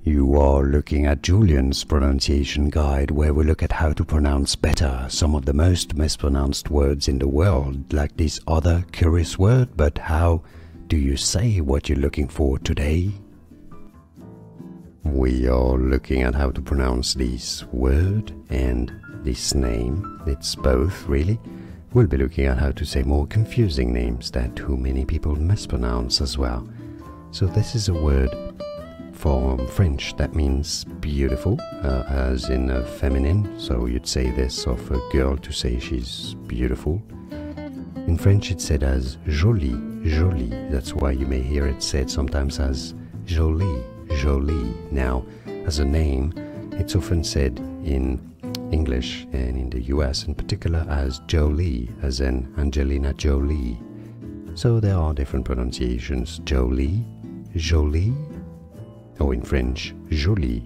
You are looking at Julian's pronunciation guide, where we look at how to pronounce better some of the most mispronounced words in the world, like this other curious word. But how do you say what you're looking for today? We are looking at how to pronounce this word and this name. It's both, really. We'll be looking at how to say more confusing names that too many people mispronounce as well. So this is a word from French that means beautiful, as in a feminine. So you'd say this of a girl to say she's beautiful. In French it's said as jolie, jolie. That's why you may hear it said sometimes as jolie, jolie. Now, as a name, it's often said in English and in the US in particular as Jolie, as in Angelina Jolie. So there are different pronunciations: Jolie, Jolie, or in French, Jolie.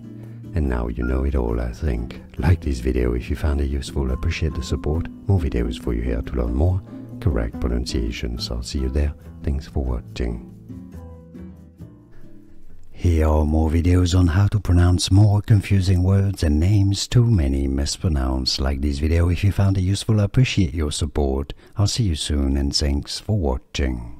And now you know it all, I think. Like this video if you found it useful. Appreciate the support. More videos for you here to learn more correct pronunciations. I'll see you there. Thanks for watching. Here are more videos on how to pronounce more confusing words and names too many mispronounce. Like this video if you found it useful. I appreciate your support. I'll see you soon and thanks for watching.